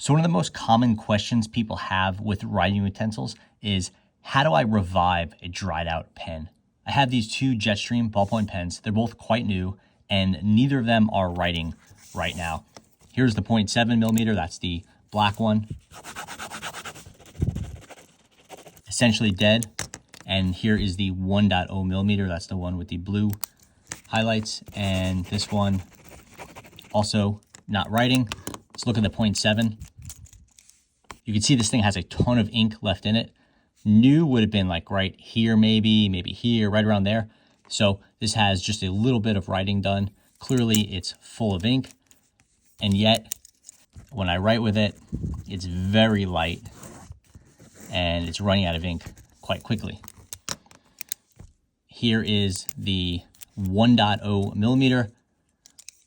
So one of the most common questions people have with writing utensils is, how do I revive a dried out pen? I have these two Jetstream ballpoint pens. They're both quite new and neither of them are writing right now. Here's the 0.7 millimeter, that's the black one. Essentially dead. And here is the 1.0 millimeter, that's the one with the blue highlights. And this one also not writing. Let's look at the 0.7. You can see this thing has a ton of ink left in it. New would have been like right here, maybe here, right around there. So this has just a little bit of writing done. Clearly it's full of ink. And yet when I write with it, it's very light and it's running out of ink quite quickly. Here is the 1.0 millimeter,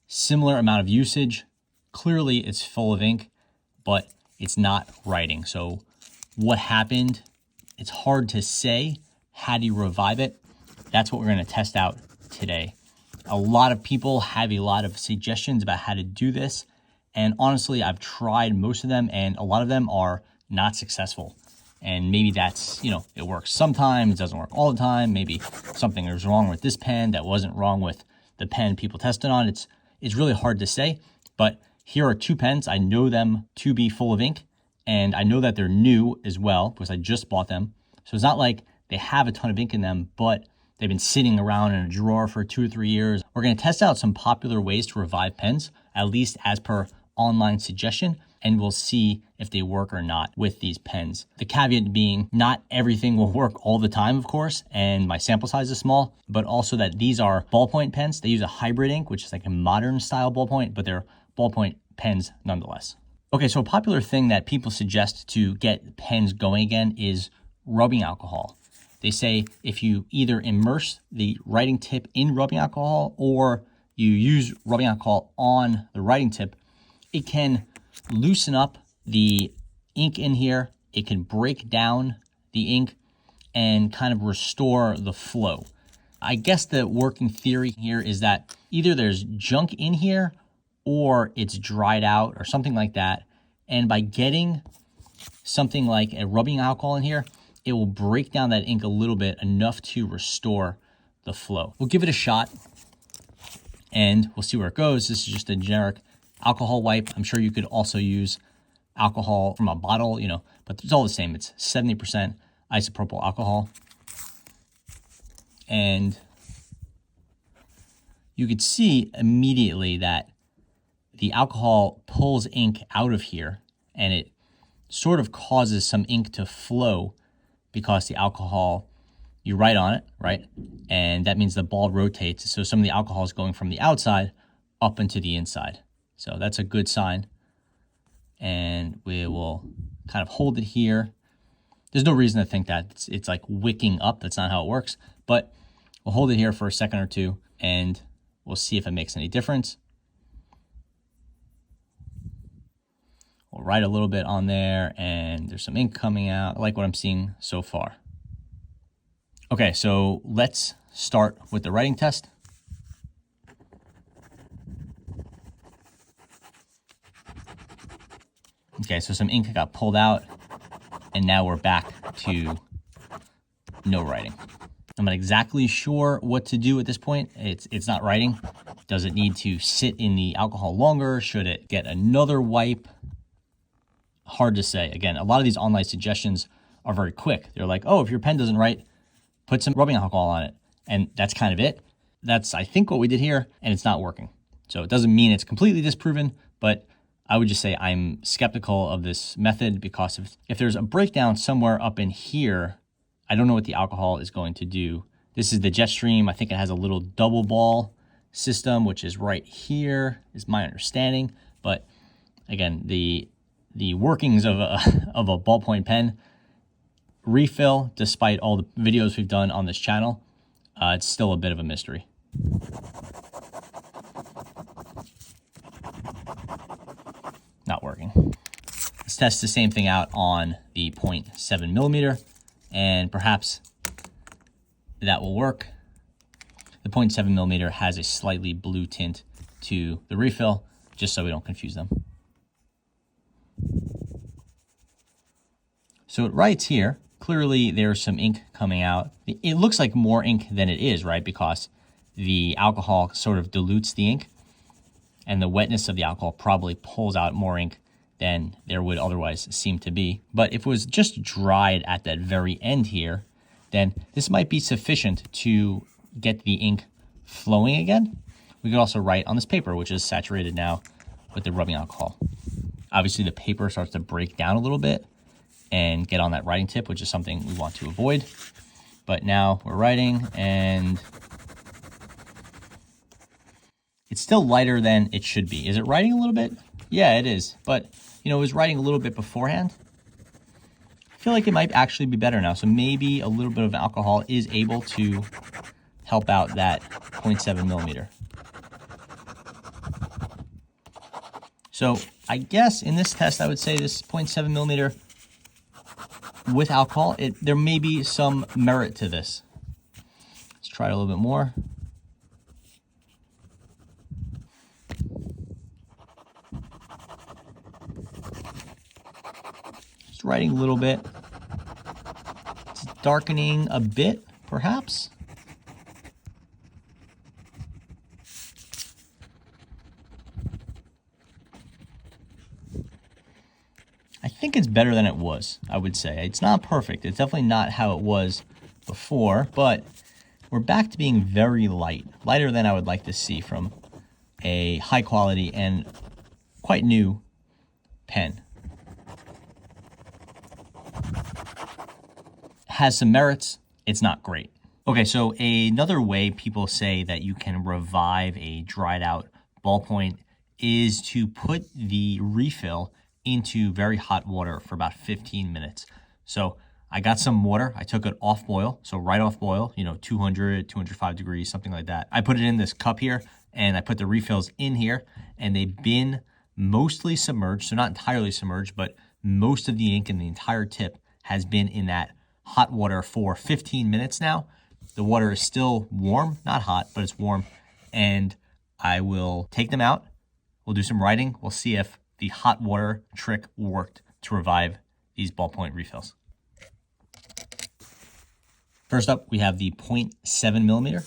similar amount of usage. Clearly it's full of ink, but it's not writing. So what happened? It's hard to say. How do you revive it? That's what we're going to test out today. A lot of people have a lot of suggestions about how to do this. And honestly, I've tried most of them and a lot of them are not successful. And maybe that's, it works sometimes, it doesn't work all the time. Maybe something is wrong with this pen that wasn't wrong with the pen people tested on. It's really hard to say, but here are two pens. I know them to be full of ink and I know that they're new as well because I just bought them. So it's not like they have a ton of ink in them, but they've been sitting around in a drawer for 2 or 3 years. We're going to test out some popular ways to revive pens, at least as per online suggestion, and we'll see if they work or not with these pens. The caveat being not everything will work all the time, of course, and my sample size is small, but also that these are ballpoint pens. They use a hybrid ink, which is like a modern style ballpoint, but they're ballpoint pens nonetheless. Okay, so a popular thing that people suggest to get pens going again is rubbing alcohol. They say if you either immerse the writing tip in rubbing alcohol or you use rubbing alcohol on the writing tip, it can loosen up the ink in here. It can break down the ink and kind of restore the flow. I guess the working theory here is that either there's junk in here or it's dried out or something like that. And by getting something like a rubbing alcohol in here, it will break down that ink a little bit, enough to restore the flow. We'll give it a shot and we'll see where it goes. This is just a generic alcohol wipe. I'm sure you could also use alcohol from a bottle, but it's all the same. It's 70% isopropyl alcohol. And you could see immediately that the alcohol pulls ink out of here and it sort of causes some ink to flow because the alcohol, you write on it, right? And that means the ball rotates. So some of the alcohol is going from the outside up into the inside. So that's a good sign. And we will kind of hold it here. There's no reason to think that it's like wicking up. That's not how it works. But we'll hold it here for a second or two and we'll see if it makes any difference. We'll write a little bit on there and there's some ink coming out. I like what I'm seeing so far. Okay, so let's start with the writing test. Okay, so some ink got pulled out and now we're back to no writing. I'm not exactly sure what to do at this point. It's not writing. Does it need to sit in the alcohol longer? Should it get another wipe? Hard to say. Again, a lot of these online suggestions are very quick. They're like, oh, if your pen doesn't write, put some rubbing alcohol on it. And that's kind of it. That's, I think, what we did here, and it's not working. So it doesn't mean it's completely disproven, but I would just say I'm skeptical of this method because if there's a breakdown somewhere up in here, I don't know what the alcohol is going to do. This is the Jetstream. I think it has a little double ball system, which is right here, is my understanding. But again, the workings of a ballpoint pen refill, despite all the videos we've done on this channel, it's still a bit of a mystery. Not working. Let's test the same thing out on the 0.7 millimeter, and perhaps that will work. The 0.7 millimeter has a slightly blue tint to the refill, just so we don't confuse them. So it writes here, clearly there's some ink coming out. It looks like more ink than it is, right? Because the alcohol sort of dilutes the ink, and the wetness of the alcohol probably pulls out more ink than there would otherwise seem to be. But if it was just dried at that very end here, then this might be sufficient to get the ink flowing again. We could also write on this paper, which is saturated now with the rubbing alcohol. Obviously, the paper starts to break down a little bit and get on that writing tip, which is something we want to avoid. But now we're writing, and it's still lighter than it should be. Is it writing a little bit? Yeah, it is. But, you know, it was writing a little bit beforehand. I feel like it might actually be better now. So maybe a little bit of alcohol is able to help out that 0.7 millimeter. So I guess in this test, I would say this 0.7 millimeter with alcohol, there may be some merit to this. Let's try it a little bit more. Just writing a little bit. It's darkening a bit, perhaps. I think it's better than it was, I would say. It's not perfect. It's definitely not how it was before, but we're back to being very light. Lighter than I would like to see from a high quality and quite new pen. Has some merits. It's not great. Okay, so another way people say that you can revive a dried out ballpoint is to put the refill into very hot water for about 15 minutes. So I got some water. I took it off boil. So right off boil, 200, 205 degrees, something like that. I put it in this cup here, and I put the refills in here, and they've been mostly submerged. So not entirely submerged, but most of the ink in the entire tip has been in that hot water for 15 minutes now. The water is still warm, not hot, but it's warm. And I will take them out. We'll do some writing. We'll see if the hot water trick worked to revive these ballpoint refills. First up, we have the 0.7 millimeter.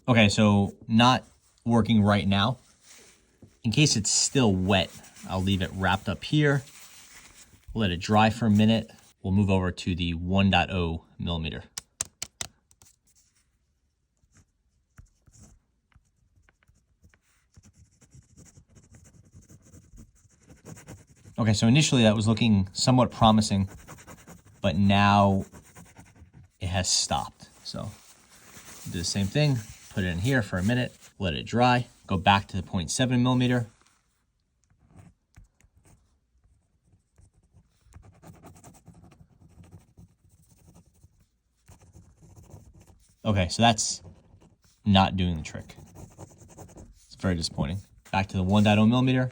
Okay, so not working right now. In case it's still wet, I'll leave it wrapped up here. Let it dry for a minute. We'll move over to the 1.0 millimeter. Okay, so initially that was looking somewhat promising, but now it has stopped. So do the same thing, put it in here for a minute, let it dry, go back to the 0.7 millimeter. Okay, so that's not doing the trick. It's very disappointing. Back to the 1.0 millimeter.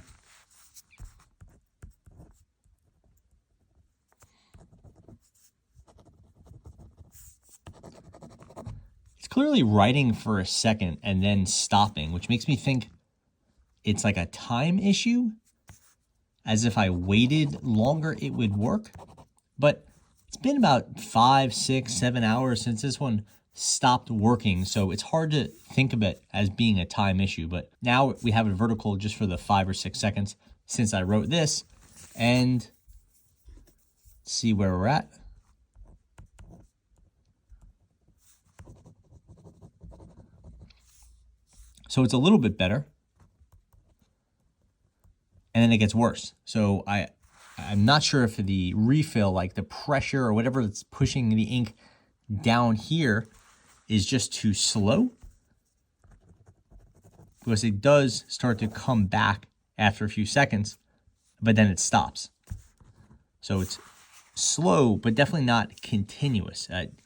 It's clearly writing for a second and then stopping, which makes me think it's like a time issue, as if I waited longer it would work. But it's been about 5, 6, 7 hours since this one stopped working, so it's hard to think of it as being a time issue. But now we have it vertical just for the 5 or 6 seconds since I wrote this, and see where we're at. So it's a little bit better, and then it gets worse. So I'm not sure if the refill, like the pressure or whatever that's pushing the ink down here, is just too slow, because it does start to come back after a few seconds, but then it stops. So it's slow, but definitely not continuous. I'm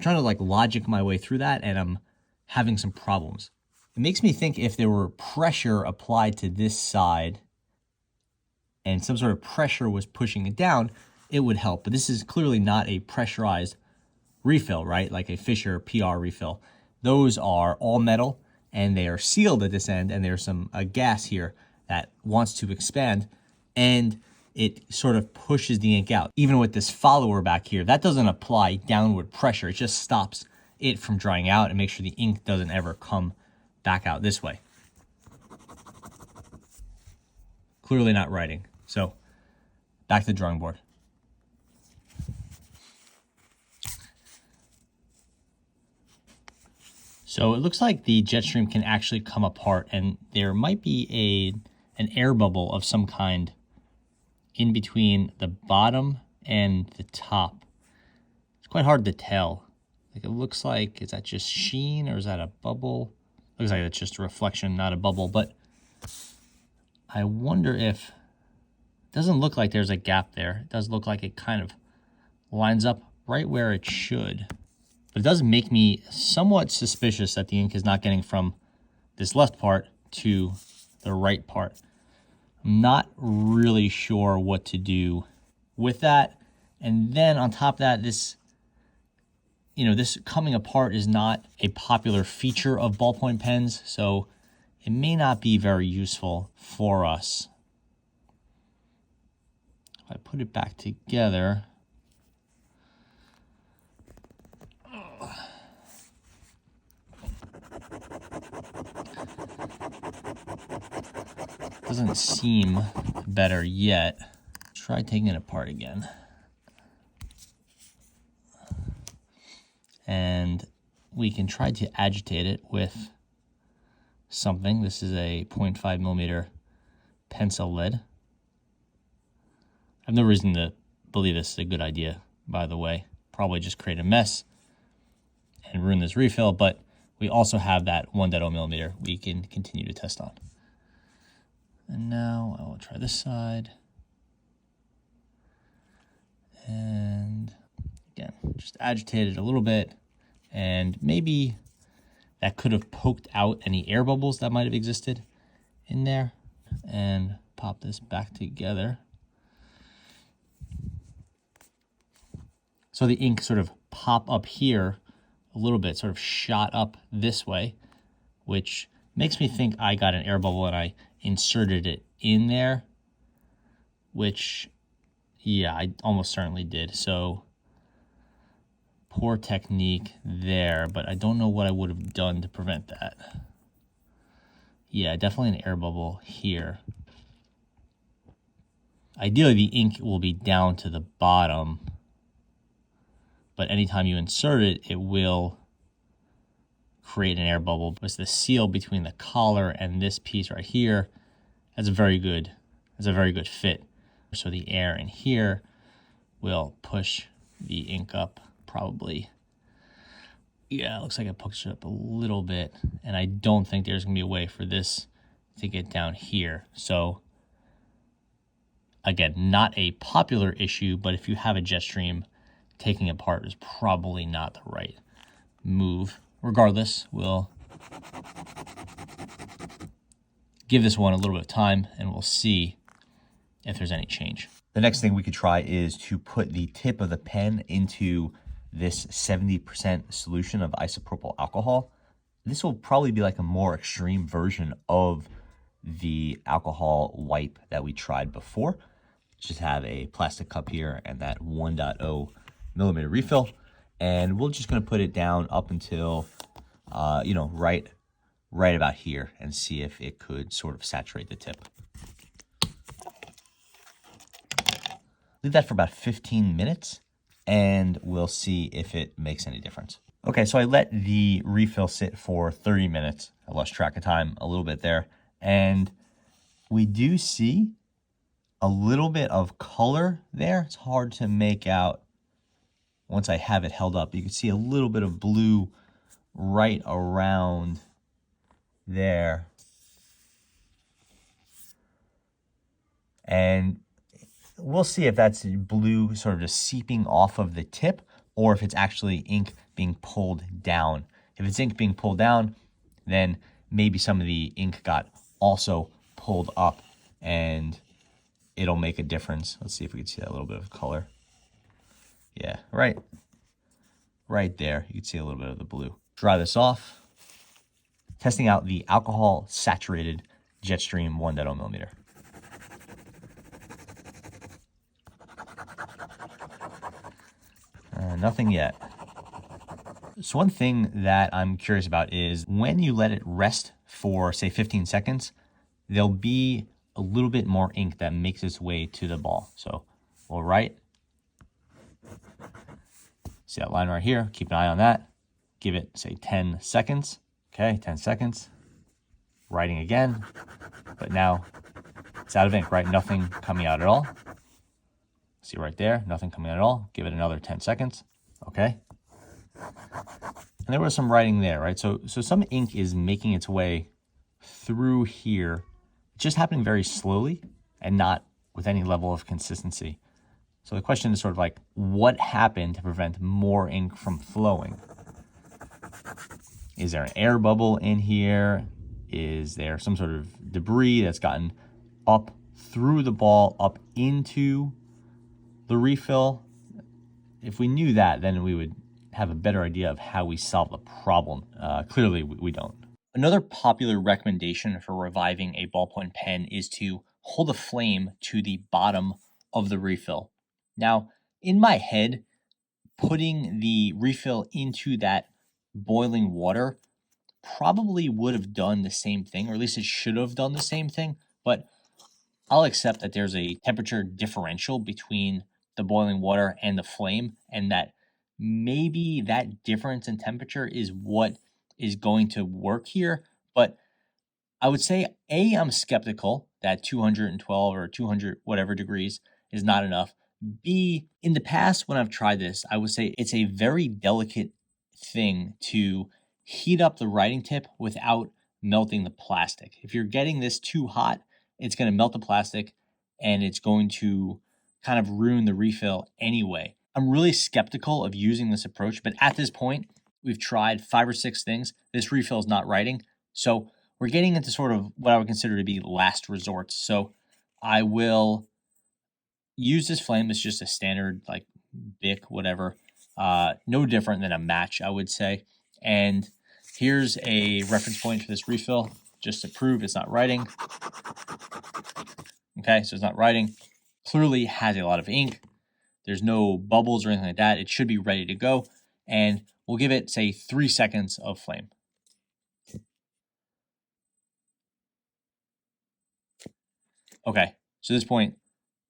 trying to logic my way through that, and I'm having some problems. It makes me think if there were pressure applied to this side and some sort of pressure was pushing it down, it would help. But this is clearly not a pressurized refill, right? Like a Fisher PR refill. Those are all metal and they are sealed at this end, and there's some gas here that wants to expand, and it sort of pushes the ink out. Even with this follower back here, that doesn't apply downward pressure. It just stops it from drying out and makes sure the ink doesn't ever come back out this way. Clearly not writing. So back to the drawing board. So it looks like the Jetstream can actually come apart, and there might be an air bubble of some kind in between the bottom and the top. It's quite hard to tell. Like, it looks like, is that just sheen or is that a bubble? Looks like it's just a reflection, not a bubble, but I wonder if, it doesn't look like there's a gap there. It does look like it kind of lines up right where it should. But it does make me somewhat suspicious that the ink is not getting from this left part to the right part. I'm not really sure what to do with that. And then on top of that, this coming apart is not a popular feature of ballpoint pens, so it may not be very useful for us. If I put it back together, doesn't seem better yet. Try taking it apart again. And we can try to agitate it with something. This is a 0.5 millimeter pencil lead. I have no reason to believe this is a good idea, by the way. Probably just create a mess and ruin this refill, but we also have that 1.0 millimeter we can continue to test on. And now I will try this side. And again, just agitate it a little bit, and maybe that could have poked out any air bubbles that might have existed in there. And pop this back together. So the ink sort of pop up here a little bit, sort of shot up this way, which makes me think I got an air bubble and I inserted it in there, which, yeah, I almost certainly did. So poor technique there, but I don't know what I would have done to prevent that. Yeah, definitely an air bubble here. Ideally, the ink will be down to the bottom, but anytime you insert it, it will create an air bubble. It's the seal between the collar and this piece right here. That's a very good fit. So the air in here will push the ink up probably. Yeah, it looks like it pushed it up a little bit, and I don't think there's gonna be a way for this to get down here. So again, not a popular issue, but if you have a Jetstream, taking it apart is probably not the right move. Regardless, we'll give this one a little bit of time and we'll see if there's any change. The next thing we could try is to put the tip of the pen into this 70% solution of isopropyl alcohol. This will probably be like a more extreme version of the alcohol wipe that we tried before. Just have a plastic cup here and that 1.0 millimeter refill. And we're just going to put it down up until, right about here, and see if it could sort of saturate the tip. Leave that for about 15 minutes, and we'll see if it makes any difference. Okay, so I let the refill sit for 30 minutes. I lost track of time a little bit there. And we do see a little bit of color there. It's hard to make out once I have it held up. You can see a little bit of blue right around there. And we'll see if that's blue sort of just seeping off of the tip, or if it's actually ink being pulled down. If it's ink being pulled down, then maybe some of the ink got also pulled up and it'll make a difference. Let's see if we can see that little bit of color. Yeah, right there. You can see a little bit of the blue. Dry this off. Testing out the alcohol saturated Jetstream 1.0 millimeter. Nothing yet. So one thing that I'm curious about is when you let it rest for say 15 seconds, there'll be a little bit more ink that makes its way to the ball. So we'll write. See that line right here? Keep an eye on that. Give it say 10 seconds. Okay, 10 seconds. Writing again, but now it's out of ink, right? Nothing coming out at all. See right there, nothing coming out at all. Give it another 10 seconds. Okay. And there was some writing there, right? So some ink is making its way through here, just happening very slowly and not with any level of consistency. So the question is sort of like, what happened to prevent more ink from flowing? Is there an air bubble in here? Is there some sort of debris that's gotten up through the ball, up into the refill? If we knew that, then we would have a better idea of how we solve the problem. Clearly, we don't. Another popular recommendation for reviving a ballpoint pen is to hold a flame to the bottom of the refill. Now, in my head, putting the refill into that boiling water probably would have done the same thing, or at least it should have done the same thing, but I'll accept that there's a temperature differential between the boiling water and the flame, and that maybe that difference in temperature is what is going to work here. But I would say, A, I'm skeptical that 212 or 200 whatever degrees is not enough. B, in the past when I've tried this, I would say it's a very delicate thing to heat up the writing tip without melting the plastic. If you're getting this too hot, it's going to melt the plastic and it's going to kind of ruin the refill anyway. I'm really skeptical of using this approach, but at this point, we've tried 5 or 6 things. This refill is not writing. So we're getting into sort of what I would consider to be last resorts. So I will use this flame. It's just a standard like Bic, whatever. No different than a match, I would say. And here's a reference point for this refill, just to prove it's not writing. Okay, so it's not writing. Clearly has a lot of ink. There's no bubbles or anything like that. It should be ready to go. And we'll give it, say, 3 seconds of flame. Okay, so at this point,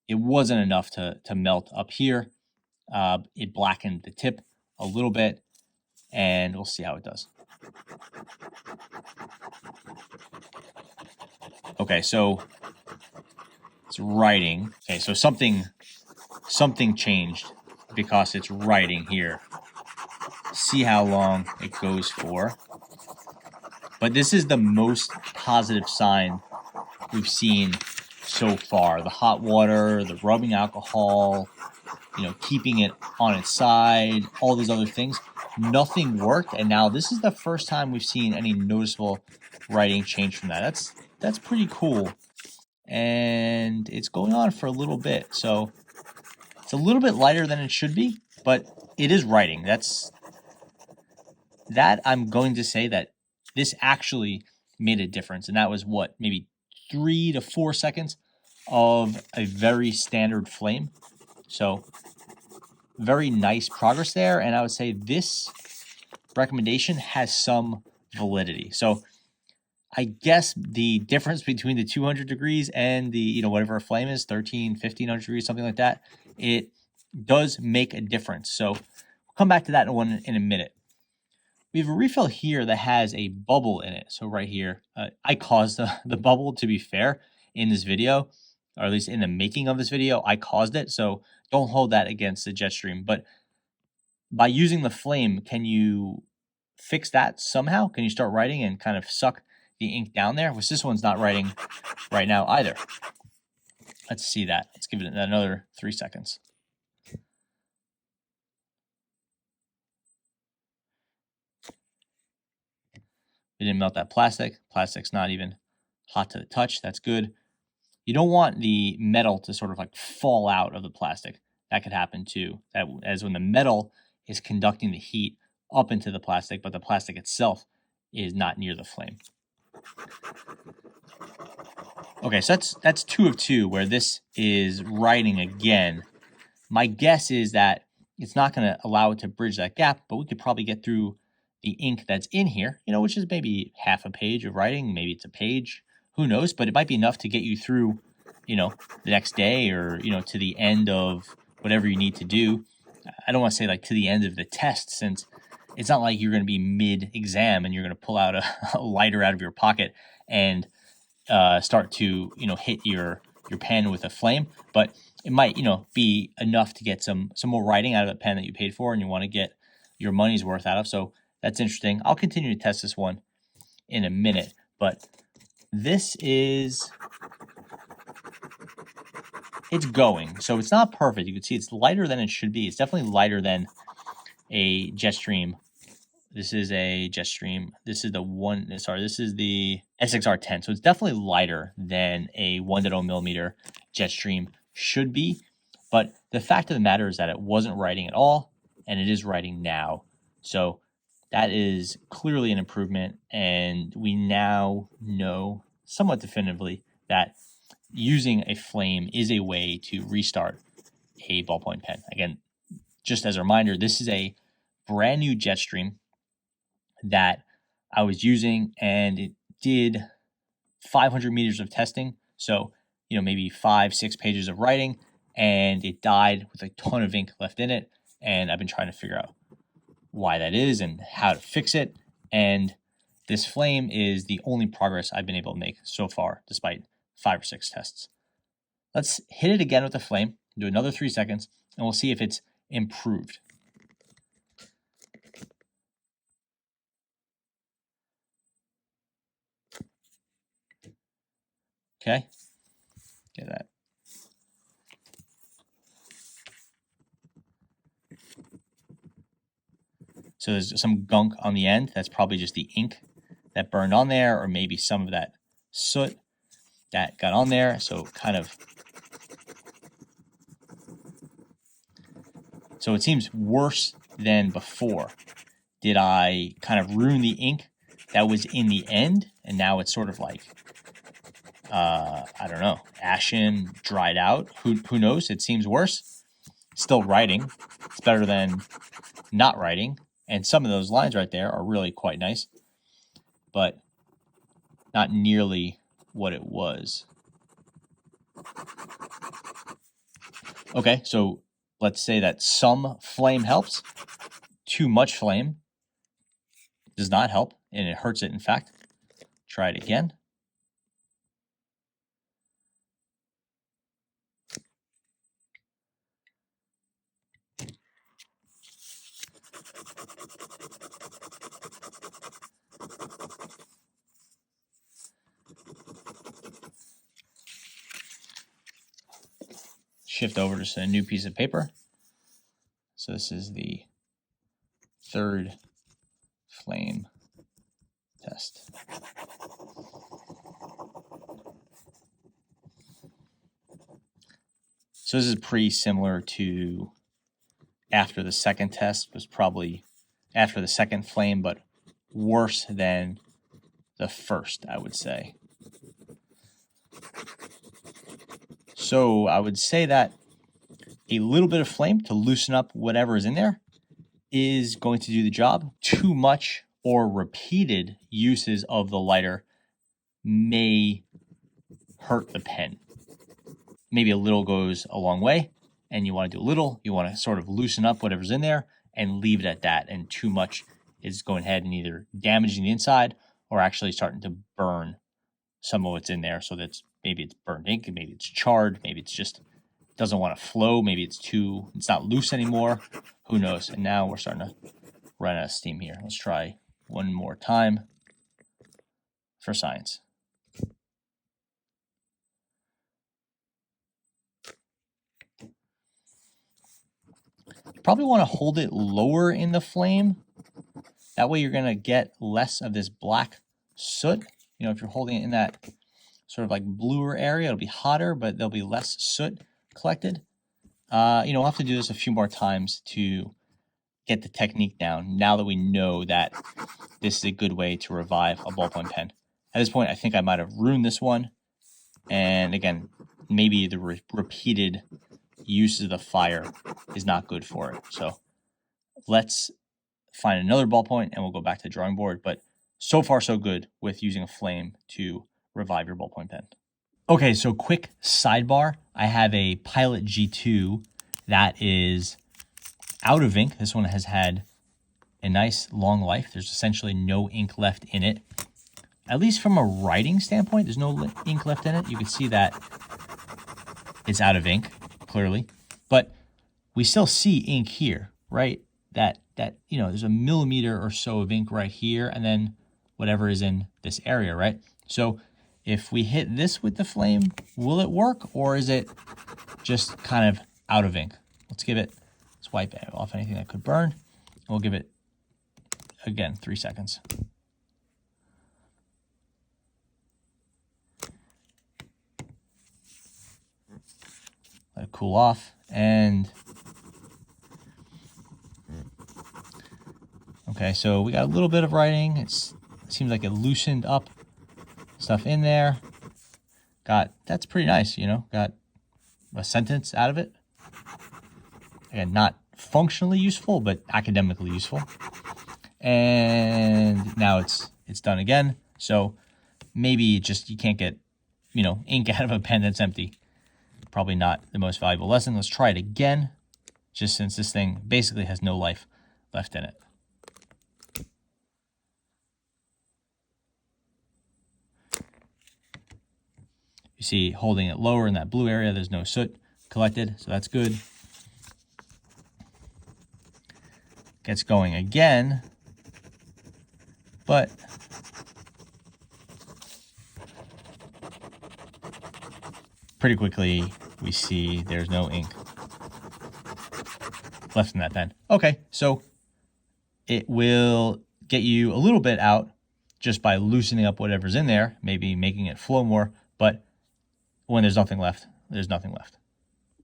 it wasn't enough to melt up here. It blackened the tip a little bit, and we'll see how it does. Okay, so it's writing. Okay, so something changed because it's writing here. See how long it goes for. But this is the most positive sign we've seen so far. The hot water, the rubbing alcohol, keeping it on its side, all these other things, nothing worked. And now this is the first time we've seen any noticeable writing change from that. That's pretty cool. And it's going on for a little bit. So it's a little bit lighter than it should be, but it is writing. That I'm going to say that this actually made a difference. And that was what, maybe 3 to 4 seconds of a very standard flame. So very nice progress there. And I would say this recommendation has some validity. So I guess the difference between the 200 degrees and the, whatever a flame is, 1,500 degrees, something like that, it does make a difference. So we'll come back to that in a minute. We have a refill here that has a bubble in it. So right here, I caused the bubble, to be fair, in this video, or at least in the making of this video, I caused it. So don't hold that against the Jetstream. But by using the flame, can you fix that somehow? Can you start writing and kind of suck the ink down there? Which this one's not writing right now either. Let's see that. Let's give it another 3 seconds. It didn't melt that plastic. Plastic's not even hot to the touch. That's good. You don't want the metal to sort of like fall out of the plastic. That could happen too. That as when the metal is conducting the heat up into the plastic, but the plastic itself is not near the flame. Okay, so that's 2 of 2 where this is writing again. My guess is that it's not going to allow it to bridge that gap, but we could probably get through the ink that's in here, which is maybe half a page of writing. Maybe it's a page. Who knows? But it might be enough to get you through, the next day or, to the end of whatever you need to do. I don't want to say like to the end of the test, since it's not like you're going to be mid-exam and you're going to pull out a lighter out of your pocket and start to, hit your pen with a flame. But it might, be enough to get some more writing out of the pen that you paid for and you want to get your money's worth out of. So that's interesting. I'll continue to test this one in a minute, but this is, it's going. So it's not perfect. You can see it's lighter than it should be. It's definitely lighter than a Jetstream. This is a Jetstream. This is the SXR10. So it's definitely lighter than a 1.0 millimeter Jetstream should be. But the fact of the matter is that it wasn't writing at all, and it is writing now. So that is clearly an improvement, and we now know somewhat definitively that using a flame is a way to restart a ballpoint pen. Again, just as a reminder, this is a brand new Jetstream that I was using, and it did 500 meters of testing. So, maybe 5-6 pages of writing, and it died with a ton of ink left in it. And I've been trying to figure out why that is and how to fix it. And this flame is the only progress I've been able to make so far, despite 5 or 6 tests. Let's hit it again with the flame, do another 3 seconds, and we'll see if it's improved. Okay, get that. So there's some gunk on the end. That's probably just the ink that burned on there, or maybe some of that soot that got on there. So so it seems worse than before. Did I kind of ruin the ink that was in the end? And now it's sort of like, I don't know, ashen, dried out. Who knows? It seems worse. Still writing. It's better than not writing. And some of those lines right there are really quite nice, but not nearly what it was. Okay, so let's say that some flame helps. Too much flame does not help, and it hurts it, in fact. Try it again. Shift over to a new piece of paper. So this is the 3rd flame test. So this is pretty similar to after the 2nd test, was probably after the 2nd flame, but worse than the 1st, I would say. So I would say that a little bit of flame to loosen up whatever is in there is going to do the job. Too much or repeated uses of the lighter may hurt the pen. Maybe a little goes a long way, and you want to do a little. You want to sort of loosen up whatever's in there and leave it at that. And too much is going ahead and either damaging the inside or actually starting to burn some of what's in there. So that's maybe it's burned ink, maybe it's charred, maybe it's just doesn't want to flow, maybe it's not loose anymore. Who knows? And now we're starting to run out of steam here. Let's try one more time for science. You probably want to hold it lower in the flame. That way you're going to get less of this black soot. If you're holding it in that sort of like bluer area, it'll be hotter, but there'll be less soot collected. We'll have to do this a few more times to get the technique down now that we know that this is a good way to revive a ballpoint pen. At this point, I think I might have ruined this one. And again, maybe the repeated use of the fire is not good for it. So let's find another ballpoint and we'll go back to the drawing board. But so far, so good with using a flame to revive your ballpoint pen. Okay, so quick sidebar. I have a Pilot G2 that is out of ink. This one has had a nice long life. There's essentially no ink left in it. At least from a writing standpoint, there's no ink left in it. You can see that it's out of ink, clearly. But we still see ink here, right? That there's a millimeter or so of ink right here, and then whatever is in this area, right? So if we hit this with the flame, will it work, or is it just kind of out of ink? Let's wipe off anything that could burn. We'll give it, again, 3 seconds. Let it cool off, and okay, so we got a little bit of writing. It seems like it loosened up stuff in there. That's pretty nice, got a sentence out of it. Again, not functionally useful, but academically useful. And now it's done again. So maybe just you can't get, ink out of a pen that's empty. Probably not the most valuable lesson. Let's try it again, just since this thing basically has no life left in it. You see, holding it lower in that blue area, there's no soot collected, so that's good. Gets going again, but pretty quickly we see there's no ink left in that pen. Okay, so it will get you a little bit out just by loosening up whatever's in there, maybe making it flow more, but when there's nothing left, there's nothing left.